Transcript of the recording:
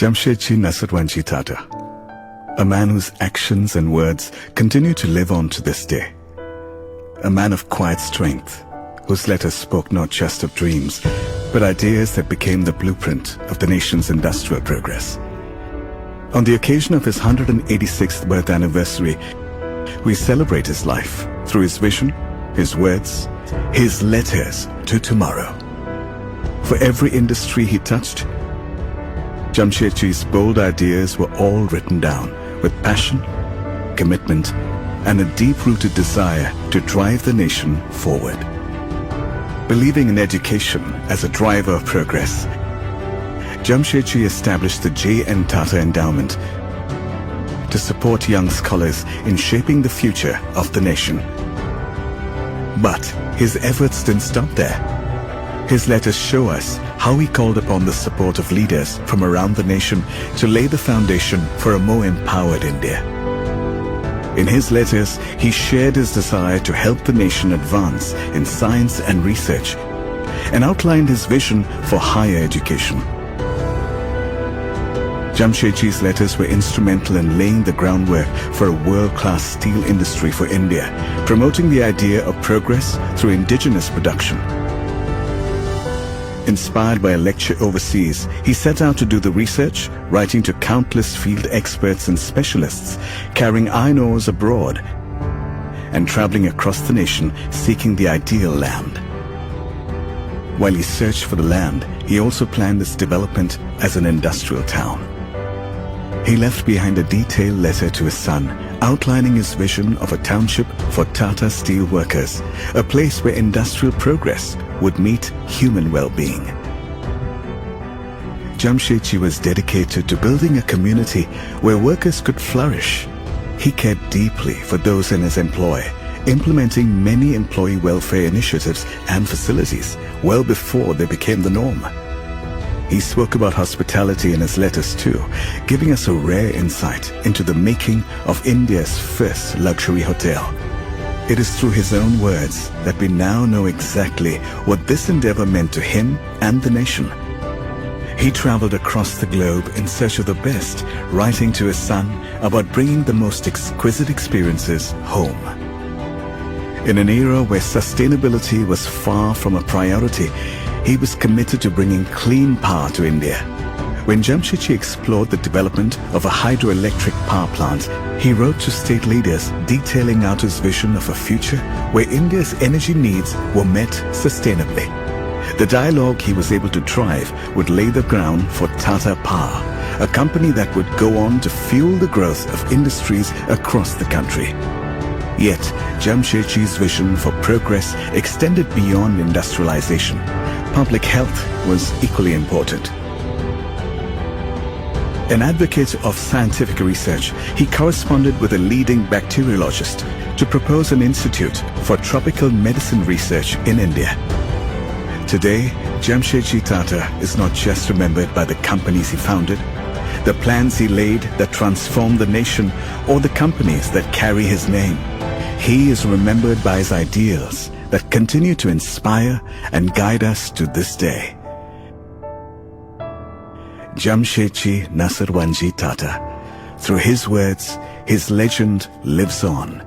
Jamsetji Tata, a man whose actions and words continue to live on to this day. A man of quiet strength, whose letters spoke not just of dreams, but ideas that became the blueprint of the nation's industrial progress. On the occasion of his 186th birth anniversary, we celebrate his life through his vision, his words, his letters to tomorrow. For every industry he touched, Jamsetji's bold ideas were all written down with passion, commitment, and a deep-rooted desire to drive the nation forward. Believing in education as a driver of progress, Jamsetji established the J.N. Tata Endowment to support young scholars in shaping the future of the nation. But his efforts didn't stop there. His letters show us how he called upon the support of leaders from around the nation to lay the foundation for a more empowered India. In his letters, he shared his desire to help the nation advance in science and research and outlined his vision for higher education. Jamsetji's letters were instrumental in laying the groundwork for a world-class steel industry for India, promoting the idea of progress through indigenous production. Inspired by a lecture overseas, he set out to do the research, writing to countless field experts and specialists, carrying iron ores abroad, and traveling across the nation seeking the ideal land. While he searched for the land, he also planned its development as an industrial town. He left behind a detailed letter to his son, outlining his vision of a township for Tata steel workers, a place where industrial progress would meet human well-being. Jamsetji was dedicated to building a community where workers could flourish. He cared deeply for those in his employ, implementing many employee welfare initiatives and facilities well before they became the norm. He spoke about hospitality in his letters too, giving us a rare insight into the making of India's first luxury hotel. It is through his own words that we now know exactly what this endeavor meant to him and the nation. He traveled across the globe in search of the best, writing to his son about bringing the most exquisite experiences home. In an era where sustainability was far from a priority, he was committed to bringing clean power to India. When Jamsetji explored the development of a hydroelectric power plant, he wrote to state leaders detailing out his vision of a future where India's energy needs were met sustainably. The dialogue he was able to drive would lay the ground for Tata Power, a company that would go on to fuel the growth of industries across the country. Yet, Jamsetji's vision for progress extended beyond industrialization. Public health was equally important. An advocate of scientific research, he corresponded with a leading bacteriologist to propose an institute for tropical medicine research in India. Today, Jamsetji Tata is not just remembered by the companies he founded, the plans he laid that transformed the nation, or the companies that carry his name. He is remembered by his ideals that continue to inspire and guide us to this day. Jamsetji Tata. Through his words, his legend lives on.